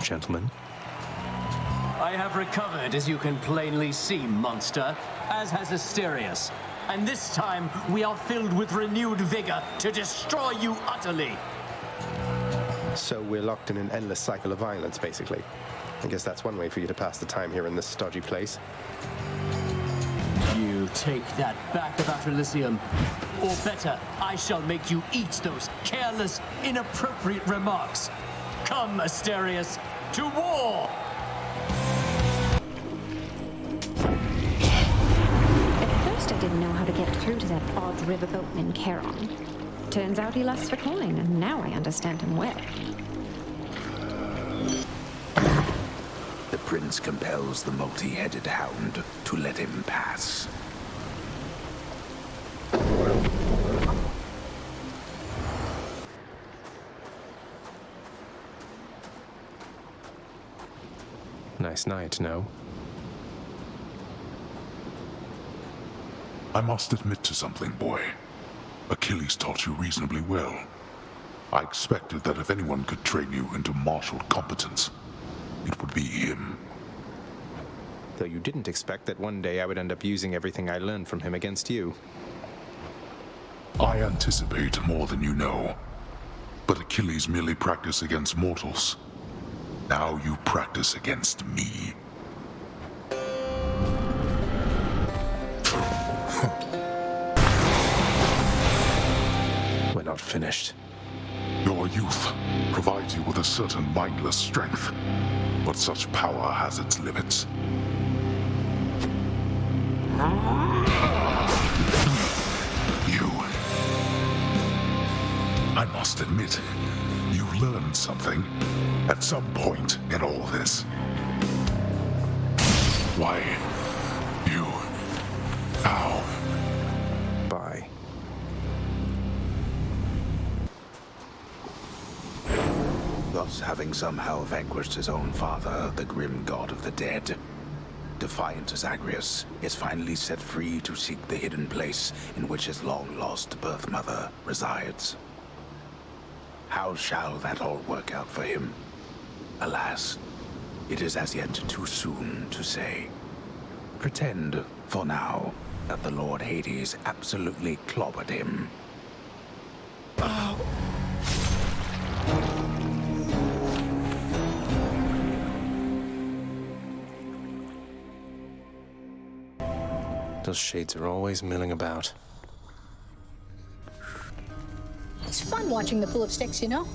gentlemen. I have recovered, as you can plainly see, monster, as has Asterius. And this time, we are filled with renewed vigor to destroy you utterly. So we're locked in an endless cycle of violence, basically. I guess that's one way for you to pass the time here in this stodgy place. You take that back about Elysium. Or better, I shall make you eat those careless, inappropriate remarks. Come, Asterius, to war! At first I didn't know how to get through to that odd riverboatman in Charon. Turns out he lusts for coin, and now I understand him well. The prince compels the multi-headed hound to let him pass. Nice night, no? I must admit to something, boy. Achilles taught you reasonably well. I expected that if anyone could train you into martial competence, it would be him. Though you didn't expect that one day I would end up using everything I learned from him against you. I anticipate more than you know. But Achilles merely practiced against mortals. Now you practice against me. We're not finished. Your youth provides you with a certain mindless strength, but such power has its limits. You. I must admit, you learned something at some point in all this. Why? You. How? Bye. Thus, having somehow vanquished his own father, the grim god of the dead, defiant as Zagreus is finally set free to seek the hidden place in which his long-lost birth mother resides. How shall that all work out for him? Alas, it is as yet too soon to say. Pretend, for now, that the Lord Hades absolutely clobbered him. Those shades are always milling about. It's fun watching the pool of sticks, you know?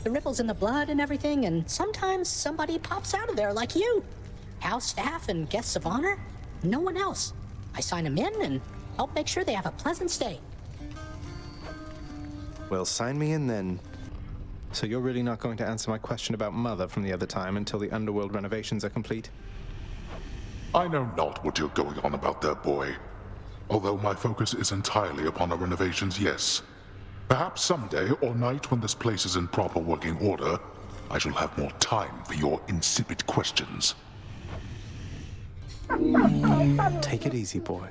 The ripples in the blood and everything, and sometimes somebody pops out of there like you. House staff and guests of honor, no one else. I sign them in and help make sure they have a pleasant stay. Well, sign me in then. So you're really not going to answer my question about Mother from the other time until the Underworld renovations are complete? I know not what you're going on about there, boy. Although my focus is entirely upon the renovations, yes. Perhaps someday or night when this place is in proper working order, I shall have more time for your insipid questions. Take it easy, boy.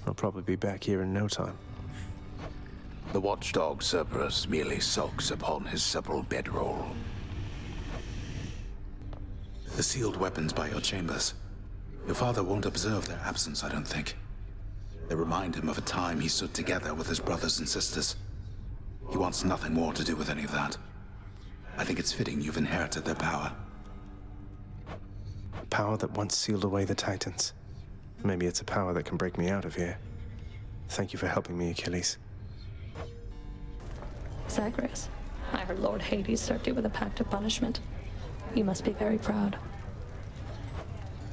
I'll probably be back here in no time. The watchdog Cerberus merely sulks upon his supple bedroll. The sealed weapons by your chambers. Your father won't observe their absence, I don't think. They remind him of a time he stood together with his brothers and sisters. He wants nothing more to do with any of that. I think it's fitting you've inherited their power. A power that once sealed away the Titans. Maybe it's a power that can break me out of here. Thank you for helping me, Achilles. Zagreus, I heard Lord Hades served you with a pact of punishment. You must be very proud.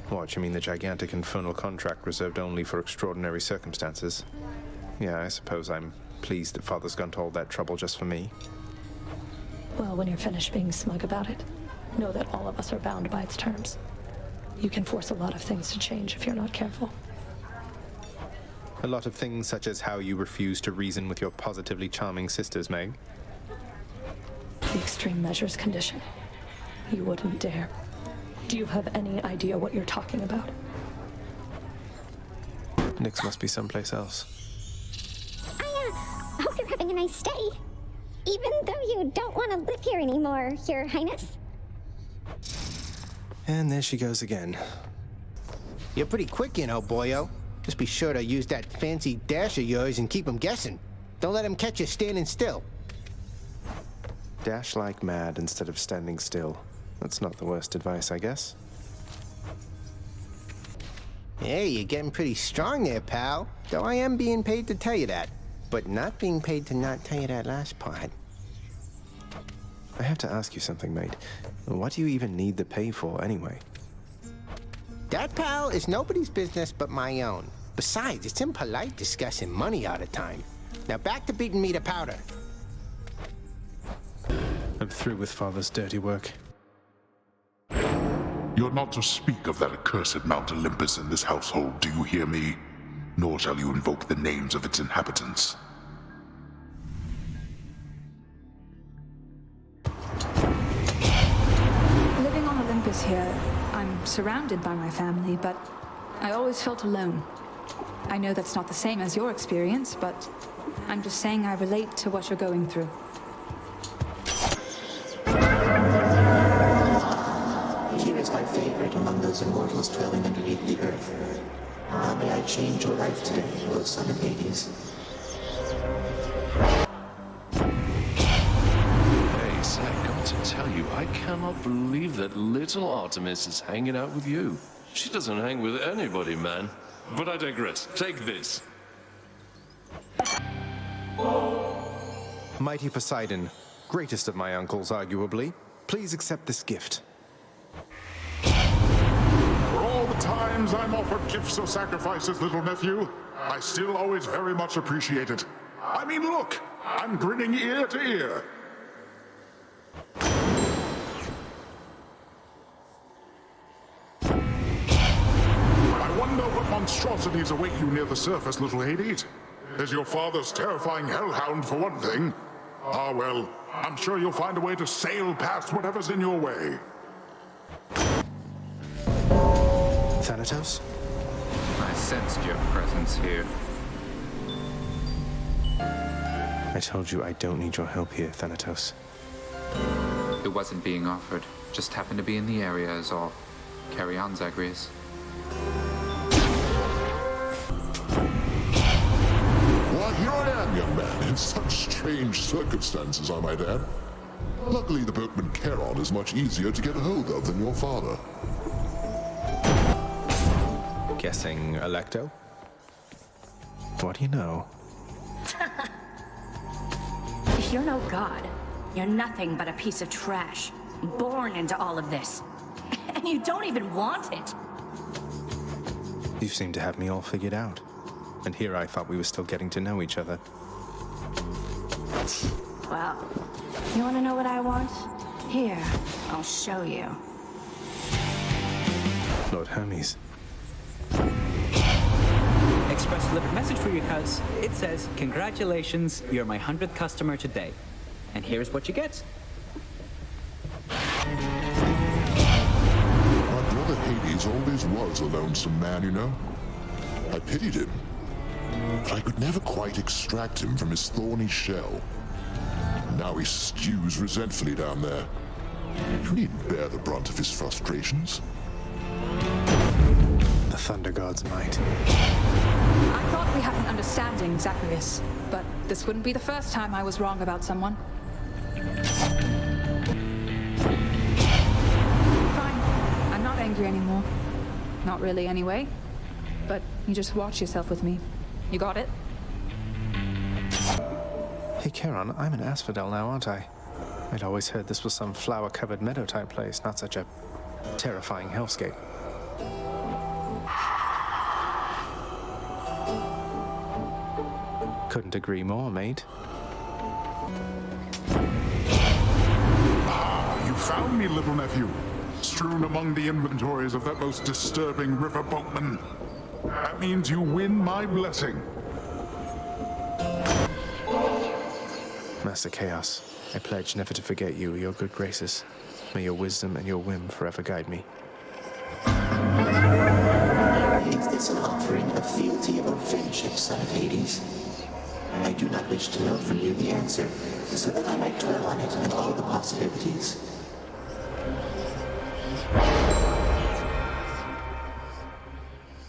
What, you mean the gigantic infernal contract reserved only for extraordinary circumstances? Yeah, I suppose I'm pleased that Father's gone to all that trouble just for me. Well, when you're finished being smug about it, know that all of us are bound by its terms. You can force a lot of things to change if you're not careful. A lot of things such as how you refuse to reason with your positively charming sisters, Meg. The extreme measures condition. You wouldn't dare. Do you have any idea what you're talking about? Nyx must be someplace else. I hope you're having a nice stay. Even though you don't want to live here anymore, Your Highness. And there she goes again. You're pretty quick, you know, boyo. Just be sure to use that fancy dash of yours and keep them guessing. Don't let them catch you standing still. Dash like mad instead of standing still. That's not the worst advice, I guess. Hey, you're getting pretty strong there, pal. Though I am being paid to tell you that. But not being paid to not tell you that last part. I have to ask you something, mate. What do you even need the pay for, anyway? That, pal, is nobody's business but my own. Besides, it's impolite discussing money all the time. Now back to beating me to powder. I'm through with Father's dirty work. You're not to speak of that accursed Mount Olympus in this household, do you hear me? Nor shall you invoke the names of its inhabitants. Living on Olympus here, I'm surrounded by my family, but I always felt alone. I know that's not the same as your experience, but I'm just saying I relate to what you're going through. Here is my favorite among those immortals dwelling underneath the earth. How may I change your life today, O son of Hades? Ace, I've got to tell you, I cannot believe that little Artemis is hanging out with you. She doesn't hang with anybody, man. But I digress. Take this. Mighty Poseidon, greatest of my uncles, arguably. Please accept this gift. For all the times I'm offered gifts or sacrifices, little nephew, I still always very much appreciate it. I mean, look, I'm grinning ear to ear. I wonder what monstrosities await you near the surface, little Hades. There's your father's terrifying hellhound, for one thing. Ah, well, I'm sure you'll find a way to sail past whatever's in your way. Thanatos? I sensed your presence here. I told you I don't need your help here, Thanatos. It wasn't being offered. Just happened to be in the area is all. Carry on, Zagreus. Why, here I am, young man, in such strange circumstances, I might add. Luckily, the boatman Charon is much easier to get a hold of than your father. Guessing Electo? What do you know? If you're no god, you're nothing but a piece of trash, born into all of this. And you don't even want it. You seem to have me all figured out. And here I thought we were still getting to know each other. Well, you want to know what I want? Here, I'll show you. Lord Hermes. Express delivered message for you, cuz. It says, congratulations, you're my 100th customer today. And here's what you get. My brother Hades always was a lonesome man, you know. I pitied him, but I could never quite extract him from his thorny shell. Now he stews resentfully down there. You needn't bear the brunt of his frustrations. The Thunder God's might. I thought we had an understanding, Zagreus, but this wouldn't be the first time I was wrong about someone. Fine. I'm not angry anymore. Not really, anyway. But you just watch yourself with me. You got it? Hey, Charon, I'm an asphodel now, aren't I? I'd always heard this was some flower-covered meadow-type place, not such a terrifying hellscape. Couldn't agree more, mate. Ah, you found me, little nephew. Strewn among the inventories of that most disturbing river boatman. That means you win my blessing. Master Chaos, I pledge never to forget you or your good graces. May your wisdom and your whim forever guide me. Is this an offering of fealty or friendship, son of Hades? I do not wish to know from you the answer, so that I might dwell on it and all the possibilities.